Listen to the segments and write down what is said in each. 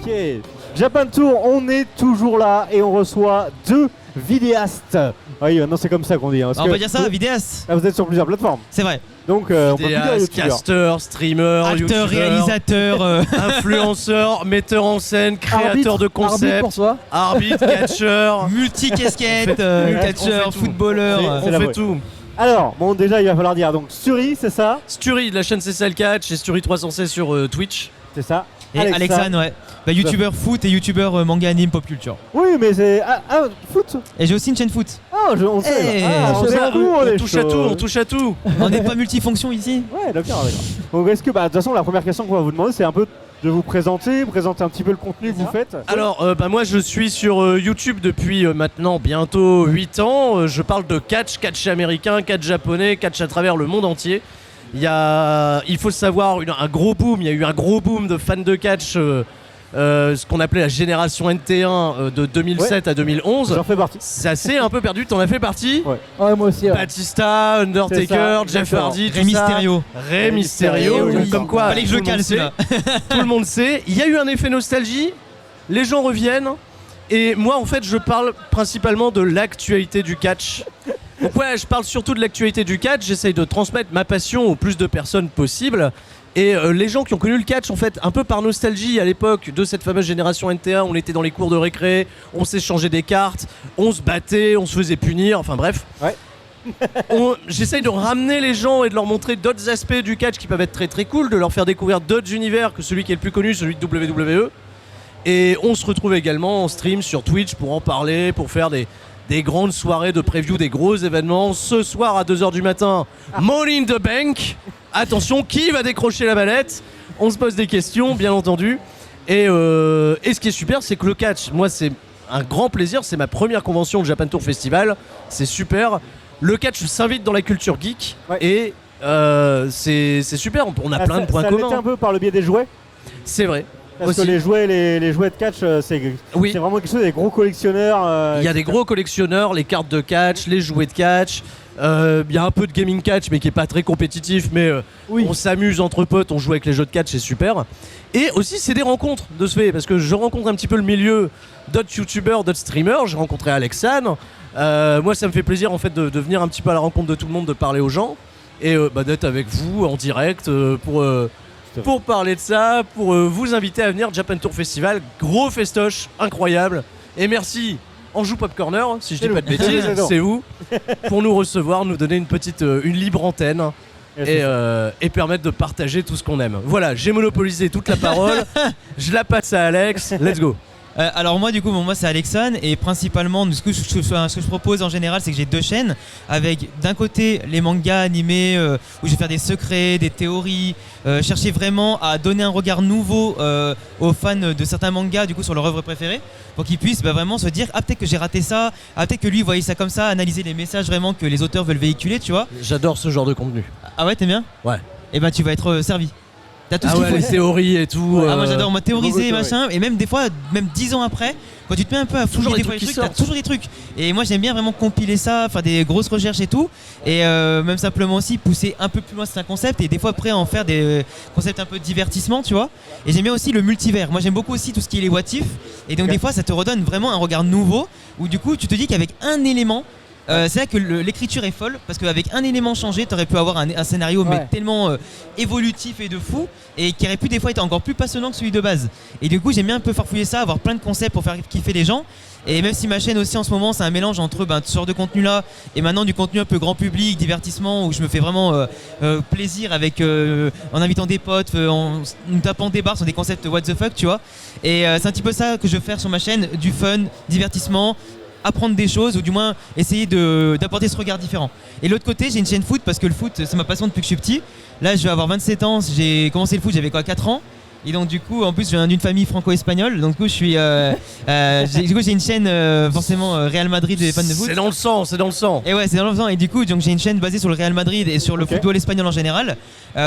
Ok. Japan Tour, on est toujours là et on reçoit 2 vidéastes. Oui, maintenant c'est comme ça qu'on dit. Hein, on peut dire ça, vidéaste. Là, vous êtes sur plusieurs plateformes. C'est vrai. Donc, on peut plus dire Vidéaste, youtubeur. caster, streamer, Acteur, youtubeur, réalisateur. influenceur, metteur en scène, créateur de Arbitre concepts, pour toi. arbitre, catcheur. Multi-casquette, catcheur, on fait tout. footballeur. C'est On la fait vraie. tout. Alors, bon, déjà, il va falloir dire. Donc, Suri, c'est ça? Sturi de la chaîne CCL Catch et Sturi 316 sur Twitch. C'est ça. Et Alexan, ouais. Bah, youtubeur foot et youtubeur manga anime pop culture. Oui, mais c'est. Foot. Et j'ai aussi une chaîne foot. Ah, on sait. Hey, on je sait sais, tout, on est touche à chaud. tout, on touche à tout. On n'est pas multifonction ici. Ouais, d'accord. Donc, est-ce que, de toute façon, la première question qu'on va vous demander, c'est un peu de vous présenter un petit peu le contenu que vous faites. Alors, moi je suis sur YouTube depuis maintenant bientôt 8 ans. Je parle de catch américain, catch japonais, catch à travers le monde entier. Il faut savoir, un gros boom, il y a eu un gros boom de fans de catch, ce qu'on appelait la génération NT1 de 2007 à 2011. J'en fais partie. Ça s'est un peu perdu, t'en as fait partie? Ouais. Ouais, moi aussi. Ouais. Batista, Undertaker, C'est ça, Jeff exactement. Hardy, tout Rey ça. Mysterio. Rey Mysterio, Eh oui. comme quoi. Fallait que je le tout le cale monde celui-là. sait. Tout le monde sait. Il y a eu un effet nostalgie. Les gens reviennent. Et moi, en fait, je parle principalement de l'actualité du catch. Donc ouais, je parle surtout de l'actualité du catch. J'essaye de transmettre ma passion au plus de personnes possible. Et les gens qui ont connu le catch, en fait, un peu par nostalgie à l'époque de cette fameuse génération NT1, on était dans les cours de récré, on s'échangeait des cartes, on se battait, on se faisait punir, enfin bref. Ouais. J'essaye de ramener les gens et de leur montrer d'autres aspects du catch qui peuvent être très très cool, de leur faire découvrir d'autres univers que celui qui est le plus connu, celui de WWE. Et on se retrouve également en stream sur Twitch pour en parler, pour faire des grandes soirées de preview des gros événements. Ce soir à 2h du matin, Money in the Bank. Attention, qui va décrocher la mallette? On se pose des questions, bien entendu. Et ce qui est super, c'est que le catch, moi c'est un grand plaisir, c'est ma première convention de Japan Tour Festival. C'est super. Le catch s'invite dans la culture geek. Ouais. Et c'est super, on a plein de points Ça l'était communs. un peu par le biais des jouets. C'est vrai. Parce Aussi. que les jouets de catch, c'est Oui. vraiment quelque chose des gros collectionneurs. Il y a des gros collectionneurs, les cartes de catch, les jouets de catch. Il y a un peu de gaming catch, mais qui est pas très compétitif. Mais on s'amuse entre potes, on joue avec les jeux de catch, c'est super. Et aussi, c'est des rencontres de ce fait, parce que je rencontre un petit peu le milieu d'autres youtubeurs, d'autres streamers. J'ai rencontré Alexan. Moi, ça me fait plaisir en fait de venir un petit peu à la rencontre de tout le monde, de parler aux gens et d'être avec vous en direct pour parler de ça, pour vous inviter à venir Japan Tour Festival. Gros festoche, incroyable. Et merci Anjou Pop Corner, si je dis pas de bêtises, c'est vous, pour nous recevoir, nous donner une libre antenne et permettre de partager tout ce qu'on aime. Voilà, j'ai monopolisé toute la parole, je la passe à Alex, let's go. Alors moi du coup moi c'est Alexan et principalement ce que je propose en général c'est que j'ai 2 chaînes avec d'un côté les mangas animés où je vais faire des secrets, des théories, chercher vraiment à donner un regard nouveau aux fans de certains mangas du coup sur leur œuvre préférée pour qu'ils puissent vraiment se dire ah peut-être que j'ai raté ça, ah peut-être que lui voyait ça comme ça, analyser les messages vraiment que les auteurs veulent véhiculer tu vois. J'adore ce genre de contenu. Ah ouais t'aimes bien? Ouais. Et ben tu vas être servi. T'as tout ce qu'il faut. Les théories et tout. Ah moi j'adore moi théoriser beaucoup de machin et même des fois même 10 ans après quand tu te mets un peu à fouiller des fois les trucs t'as toujours des trucs et moi j'aime bien vraiment compiler ça, faire des grosses recherches et tout et même simplement aussi pousser un peu plus loin certains concepts et des fois après en faire des concepts un peu de divertissement tu vois et j'aime bien aussi le multivers, moi j'aime beaucoup aussi tout ce qui est les what if et donc des fois ça te redonne vraiment un regard nouveau où du coup tu te dis qu'avec un élément c'est là que l'écriture est folle parce qu'avec un élément changé t'aurais pu avoir un scénario mais tellement évolutif et de fou et qui aurait pu des fois être encore plus passionnant que celui de base et du coup j'aime bien un peu farfouiller ça, avoir plein de concepts pour faire kiffer les gens et même si ma chaîne aussi en ce moment c'est un mélange entre ce genre de contenu là et maintenant du contenu un peu grand public, divertissement où je me fais vraiment plaisir avec en invitant des potes, en nous tapant des barres sur des concepts what the fuck tu vois et c'est un petit peu ça que je veux faire sur ma chaîne, du fun, divertissement, apprendre des choses ou du moins essayer d'apporter ce regard différent. Et l'autre côté j'ai une chaîne foot parce que le foot c'est ma passion depuis que je suis petit. Là je vais avoir 27 ans, j'ai commencé le foot j'avais 4 ans et donc du coup en plus je viens d'une famille franco-espagnole donc du coup je suis j'ai une chaîne forcément Real Madrid et fans de foot. C'est dans le sang. Et ouais c'est dans le sang et du coup donc j'ai une chaîne basée sur le Real Madrid et sur le football espagnol en général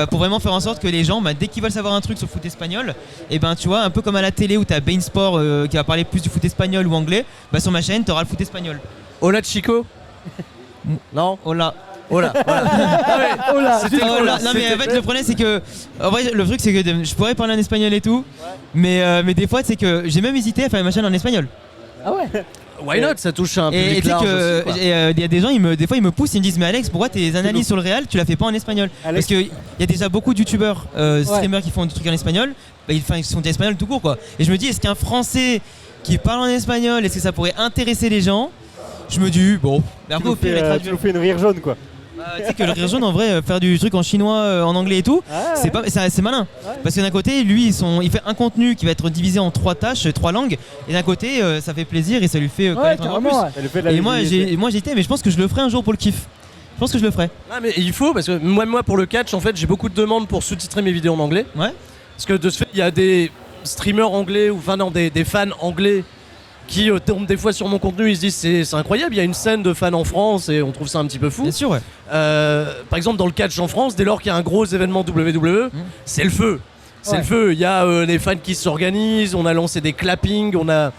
pour vraiment faire en sorte que les gens dès qu'ils veulent savoir un truc sur le foot espagnol et tu vois un peu comme à la télé où t'as Bein Sport qui va parler plus du foot espagnol ou anglais sur ma chaîne t'auras le foot espagnol. Hola Chico. Non. Hola. Oh là, voilà. Oh là, C'était juste- cool, là. Non mais en fait le problème c'est que en vrai le truc c'est que je pourrais parler en espagnol et tout mais des fois c'est que j'ai même hésité à faire ma chaîne en espagnol Ah ouais. Why not? Ça touche un et public tu sais large que aussi, quoi. il y a des gens des fois ils me poussent ils me disent mais Alex pourquoi tes analyses sur le réel tu la fais pas en espagnol Alex- parce que il y a déjà beaucoup de youtubeurs streamers qui font du truc en espagnol ils sont des espagnols tout court quoi et je me dis est-ce qu'un français qui parle en espagnol est-ce que ça pourrait intéresser les gens je me dis bon mais après au pire les tu traduire nous fais une rire jaune quoi. tu sais que le rire jaune en vrai faire du truc en chinois en anglais et tout Ah, c'est malin parce que d'un côté lui il fait un contenu qui va être divisé en 3 tâches 3 langues et d'un côté ça fait plaisir et ça lui fait Ouais, connaître encore plus carrément. Ouais. Ça lui fait de la et moi visibilité. j'étais mais je pense que je le ferai un jour pour le kiff je pense que je le ferai Ah mais il faut parce que moi pour le catch en fait j'ai beaucoup de demandes pour sous-titrer mes vidéos en anglais. ouais Parce que de ce fait il y a des streamers anglais ou enfin non des fans anglais qui tombent des fois sur mon contenu, ils se disent c'est incroyable, il y a une scène de fans en France et on trouve ça un petit peu fou. bien sûr ouais Par exemple dans le catch en France, dès lors qu'il y a un gros événement WWE, c'est le feu. C'est Ouais. le feu, il y a des fans qui s'organisent, on a lancé des clappings, on a...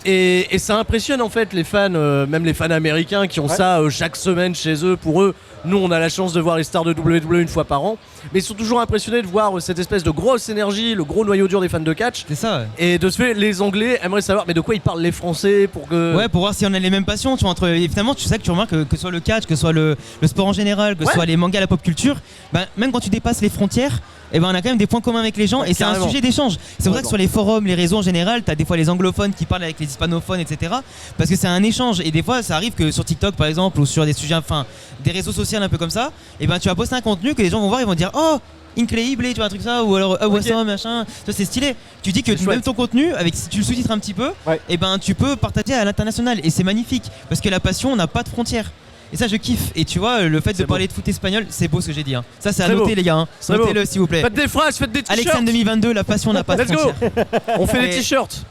Et ça impressionne en fait les fans, même les fans américains qui ont ça chaque semaine chez eux. Pour eux, nous on a la chance de voir les stars de WWE une fois par an, mais ils sont toujours impressionnés de voir cette espèce de grosse énergie, le gros noyau dur des fans de catch. c'est ça ouais. Et de ce fait, les Anglais aimeraient savoir mais de quoi ils parlent les Français pour que... Ouais, pour voir si on a les mêmes passions, tu vois, entre et finalement tu sais que tu remarques que ce soit le catch, que ce soit le sport en général, que ce soit les mangas, la pop culture, ben, même quand tu dépasses les frontières, et ben on a quand même des points communs avec les gens et c'est un carrément. sujet d'échange. C'est pour ça que sur les forums, les réseaux en général, t'as des fois les anglophones qui parlent avec les hispanophones, etc. Parce que c'est un échange et des fois ça arrive que sur TikTok par exemple ou sur des sujets, enfin des réseaux sociaux un peu comme ça, et ben tu vas poster un contenu que les gens vont voir, ils vont dire oh increíble, tu vois un truc ça ou alors awesome machin, ça c'est stylé. Tu dis que C'est même chouette. ton contenu avec si tu le sous-titres un petit peu, et ben tu peux partager à l'international et c'est magnifique parce que la passion n'a pas de frontières. Et ça je kiffe et tu vois le fait de C'est parler de foot espagnol c'est beau ce que j'ai dit hein. Ça c'est à Très noter beau. les gars hein. Très beau. Notez-le s'il vous plaît. Faites des phrases, faites des t-shirts. Alexandre 2022 la passion n'a pas de Let's go. frontières. On fait des Et- t-shirts.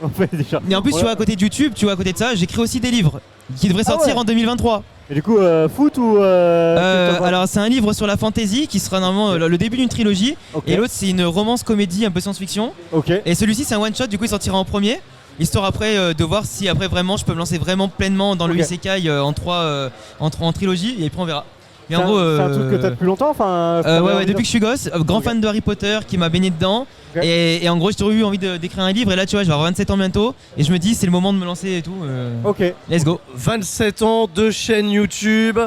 On fait déjà. Et en plus tu vois à côté de YouTube, tu vois à côté de ça j'écris aussi des livres qui devraient sortir ouais. en 2023. Et du coup, foot ou. Alors c'est un livre sur la fantasy qui sera normalement le début d'une trilogie Ok. et l'autre c'est une romance comédie un peu science-fiction Ok. et celui-ci c'est un one shot du coup il sortira en premier histoire après de voir si après vraiment je peux me lancer vraiment pleinement dans le Ok. isekai en trilogie et après on verra. Mais C'est en gros c'est un truc que t'as depuis longtemps, enfin. ouais, depuis que je suis gosse, grand fan de Harry Potter qui m'a baigné dedans. Ok. Et en gros, j'ai toujours eu envie d'écrire un livre. Et là, tu vois, je vais avoir 27 ans bientôt. Et je me dis, c'est le moment de me lancer et tout. Ok. Let's go. 27 ans, 2 chaînes YouTube,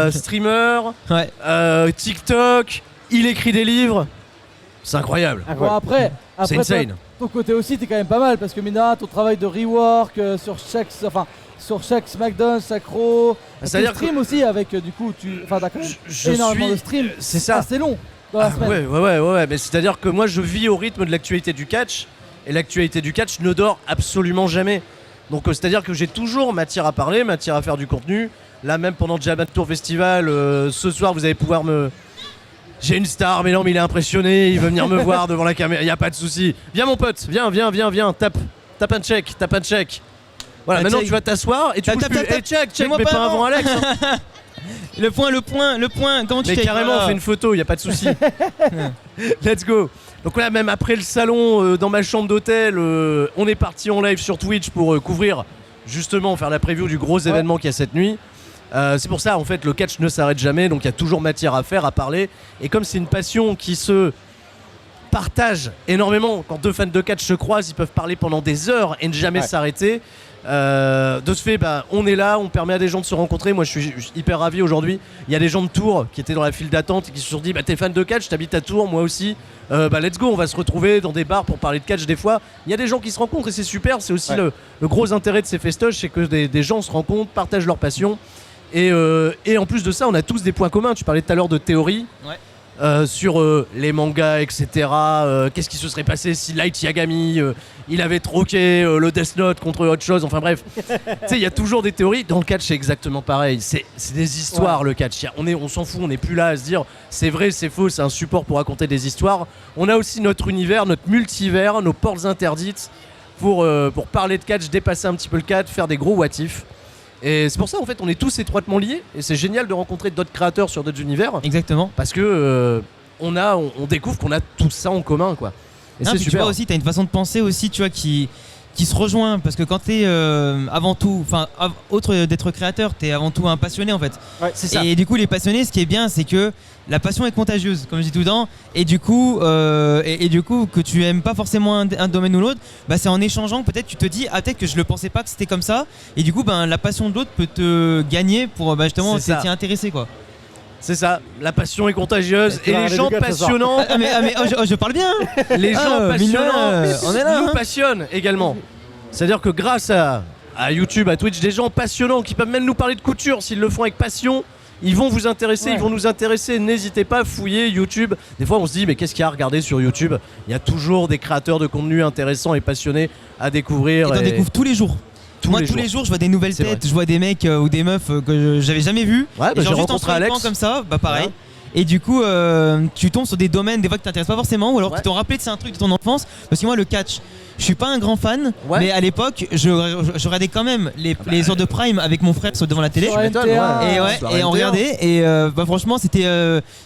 streamer, Ouais. TikTok, il écrit des livres. C'est incroyable. Bon, Incroyable. après C'est toi, insane. ton côté aussi, t'es quand même pas mal parce que Mina, ton travail de rework sur chaque SmackDown, chaque Raw, tu C'est-à-dire stream aussi avec du coup, t'as quand même Je énormément suis- de streams. c'est ça. assez long dans la Ah, semaine. ouais, mais c'est-à-dire que moi je vis au rythme de l'actualité du catch et l'actualité du catch ne dort absolument jamais. Donc c'est-à-dire que j'ai toujours matière à parler, matière à faire du contenu. Là même pendant le Japan Tour Festival, ce soir vous allez pouvoir me... J'ai une star, mais non mais il est impressionné, il veut venir me voir devant la caméra, y a pas de souci. Viens mon pote, viens, tape un check. Voilà, maintenant check. tu vas t'asseoir et tu Tape, bouges plus. tape, Hey, check, Fais-moi mais pas pas avant. avant Alex. Hein. Le point. Comment tu Mais fais carrément, on fait une photo, y a pas de souci. Let's go. Donc là, même après le salon, dans ma chambre d'hôtel, on est parti en live sur Twitch pour couvrir, justement, faire la preview du gros événement qu'il y a cette nuit. C'est pour ça, en fait, le catch ne s'arrête jamais, donc il y a toujours matière à faire, à parler. Et comme c'est une passion qui se partage énormément, quand deux fans de catch se croisent, ils peuvent parler pendant des heures et ne jamais s'arrêter. De ce fait, on est là, on permet à des gens de se rencontrer. Moi, je suis hyper ravi aujourd'hui. Il y a des gens de Tours qui étaient dans la file d'attente et qui se sont dit t'es fan de catch, t'habites à Tours, moi aussi. Let's go, on va se retrouver dans des bars pour parler de catch des fois. Il y a des gens qui se rencontrent et c'est super. C'est aussi le gros intérêt de ces festoches, c'est que des gens se rencontrent, partagent leur passion. Et en plus de ça, on a tous des points communs. Tu parlais tout à l'heure de théorie. Sur les mangas, etc. Qu'est-ce qui se serait passé si Light Yagami il avait troqué le Death Note contre autre chose, enfin bref. Tu sais, il y a toujours des théories. Dans le catch, c'est exactement pareil. C'est des histoires, le catch. On s'en fout, on n'est plus là à se dire c'est vrai, c'est faux, c'est un support pour raconter des histoires. On a aussi notre univers, notre multivers, nos portes interdites pour parler de catch, dépasser un petit peu le catch, faire des gros what if. Et c'est pour ça en fait on est tous étroitement liés et c'est génial de rencontrer d'autres créateurs sur d'autres univers. Exactement. Parce que on découvre qu'on a tout ça en commun quoi. Et Non, c'est puis tu super. vois aussi, t'as une façon de penser aussi, tu vois, qui qui se rejoint parce que quand t'es avant tout, autre d'être créateur, t'es avant tout un passionné en fait. Ouais, c'est ça. Et du coup, les passionnés, ce qui est bien, c'est que la passion est contagieuse, comme je dis tout le temps. Et du coup, que tu aimes pas forcément un domaine ou l'autre, bah, c'est en échangeant que peut-être tu te dis, ah peut-être que je le pensais pas que c'était comme ça. Et du coup, ben la passion de l'autre peut te gagner pour justement t'y intéresser quoi. C'est ça, la passion est contagieuse et les gens passionnants. Je parle bien. Les gens passionnants on est là, nous passionnent également. C'est-à-dire que grâce à YouTube, à Twitch, des gens passionnants qui peuvent même nous parler de couture s'ils le font avec passion. Ils vont vous intéresser, ils vont nous intéresser. N'hésitez pas à fouiller YouTube. Des fois, on se dit, mais qu'est-ce qu'il y a à regarder sur YouTube? Il y a toujours des créateurs de contenu intéressants et passionnés à découvrir. Et t'en découvres tous les jours. Moi, tous les jours, je vois des nouvelles têtes, vrai. je vois des mecs ou des meufs que j'avais jamais vus. Ouais, et j'ai juste en rencontré Alex. comme ça, bah pareil. Ouais. Et du coup, tu tombes sur des domaines des fois qui t'intéressent pas forcément, ou alors qui t'ont rappelé que c'est un truc de ton enfance. Parce que moi, le catch, je suis pas un grand fan, mais à l'époque, je regardais quand même les heures de prime avec mon frère devant la télé. Et on regardait, et franchement, c'était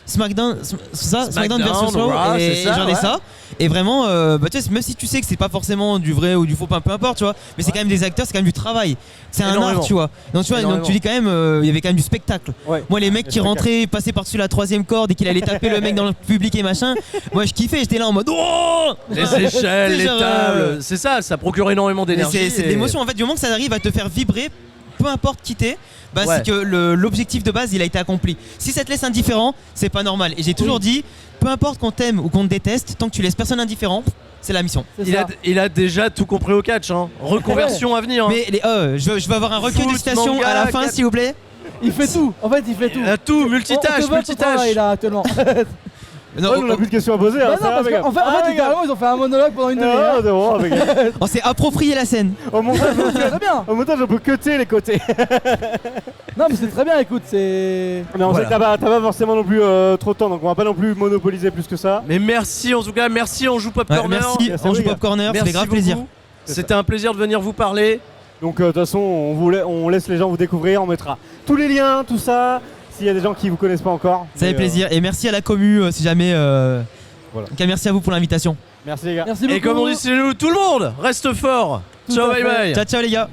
SmackDown versus Raw, et je regardais ça. Et vraiment, tu sais, même si tu sais que c'est pas forcément du vrai ou du faux, peu importe, tu vois, mais c'est quand même des acteurs, c'est quand même du travail. C'est un art, tu vois. Donc tu dis quand même, il y avait quand même du spectacle. Moi, les mecs qui rentraient, passaient par-dessus la 3ème corde et qu'il allait taper le mec dans le public et machin, moi je kiffais, j'étais là en mode oh les échelles, les tables, c'est ça procure énormément d'énergie. C'est de l'émotion en fait, du moment que ça arrive à te faire vibrer, peu importe qui t'es, c'est que l'objectif de base il a été accompli. Si ça te laisse indifférent, c'est pas normal. Et j'ai toujours dit, peu importe qu'on t'aime ou qu'on te déteste, tant que tu laisses personne indifférent, c'est la mission. Il a déjà tout compris au catch, hein. Reconversion à venir. Mais je vais avoir un recueil de citations à la fin, s'il vous plaît. Il fait tout, en fait il fait tout. Il a tout, multitâche. Là, actuellement. Non, on n'a plus de questions à poser. Non, parce qu'en fait, littéralement, ils ont fait un monologue pendant une demi-heure. On s'est approprié la scène. Au montage, on peut cutter les côtés. Non, mais c'est très bien, écoute, c'est. Mais on sait que t'as pas forcément non plus trop de temps, donc on va pas non plus monopoliser plus que ça. Mais merci en tout cas, merci On Joue Pop Corner. Merci On Joue Pop Corner, c'était grave plaisir. C'était un plaisir de venir vous parler. Donc de toute façon, on laisse les gens vous découvrir, on mettra tous les liens, tout ça. S'il y a des gens qui vous connaissent pas encore. Ça fait plaisir. Et merci à la commu si jamais. Voilà. Donc, merci à vous pour l'invitation. Merci les gars. Merci beaucoup. Et comme on dit chez nous, tout le monde reste fort. Ciao, bye bye. Ciao les gars.